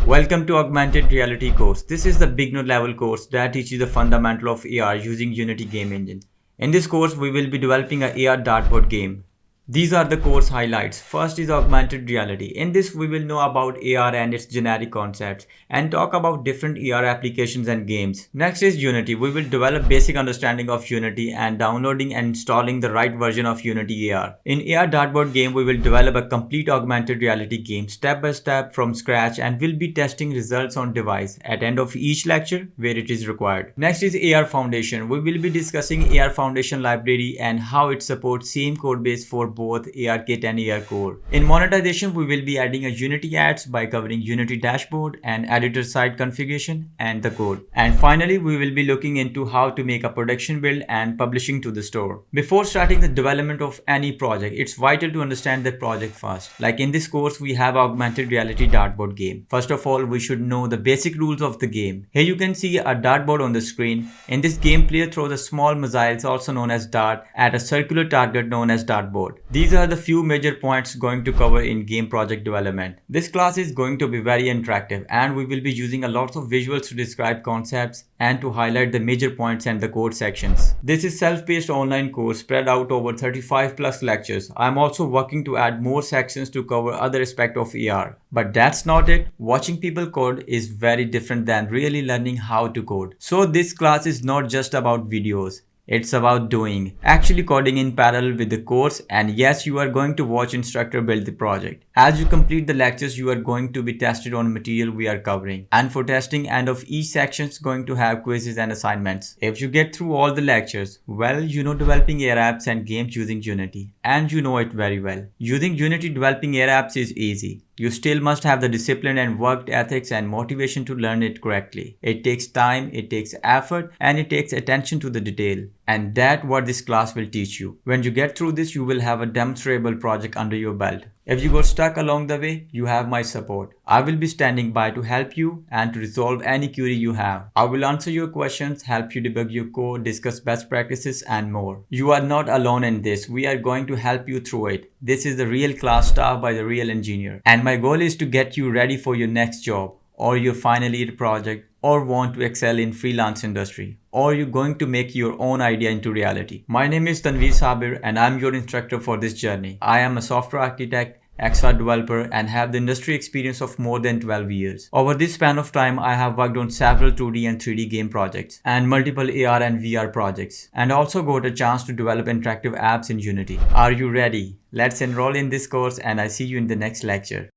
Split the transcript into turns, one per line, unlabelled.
Welcome to Augmented Reality course. This is the beginner level course that teaches the fundamental of AR using Unity game engine. In this course, we will be developing a AR dartboard game. These are the course highlights. First is augmented reality. In this, we will know about AR and its generic concepts and talk about different AR applications and games. Next is Unity. We will develop basic understanding of Unity and downloading and installing the right version of Unity AR. In AR dartboard game, we will develop a complete augmented reality game step by step from scratch and will be testing results on device at end of each lecture where it is required. Next is AR Foundation. We will be discussing AR Foundation library and how it supports same code base for both ARKit and ARCore. In monetization, we will be adding a Unity ads by covering Unity dashboard and editor side configuration and the code. And finally, we will be looking into how to make a production build and publishing to the store. Before starting the development of any project, it's vital to understand the project first. Like in this course, we have augmented reality dartboard game. First of all, we should know the basic rules of the game. Here you can see a dartboard on the screen. In this game, player throws a small missiles, also known as dart, at a circular target known as dartboard. These are the few major points going to cover in game project development. This class is going to be very interactive and we will be using a lot of visuals to describe concepts and to highlight the major points and the code sections. This is self-paced online course spread out over 35 plus lectures. I am also working to add more sections to cover other aspects of AR. But that's not it. Watching people code is very different than really learning how to code. So this class is not just about videos. It's about doing, actually coding in parallel with the course, and yes, you are going to watch instructor build the project. As you complete the lectures, you are going to be tested on material we are covering. And for testing, end of each section is going to have quizzes and assignments. If you get through all the lectures, well, you know developing AR apps and games using Unity. And you know it very well. Using Unity developing AR apps is easy. You still must have the discipline and work ethics and motivation to learn it correctly. It takes time, it takes effort, and it takes attention to the detail. And that's what this class will teach you. When you get through this, you will have a demonstrable project under your belt. If you got stuck along the way, you have my support. I will be standing by to help you and to resolve any query you have. I will answer your questions, help you debug your code, discuss best practices and more. You are not alone in this. We are going to help you through it. This is the real class staffed by the real engineer. And my goal is to get you ready for your next job or your final year project or want to excel in freelance industry, or you're going to make your own idea into reality. My name is Tanveer Sabir and I'm your instructor for this journey. I am a software architect, XR developer and have the industry experience of more than 12 years. Over this span of time, I have worked on several 2D and 3D game projects and multiple AR and VR projects and also got a chance to develop interactive apps in Unity. Are you ready? Let's enroll in this course and I see you in the next lecture.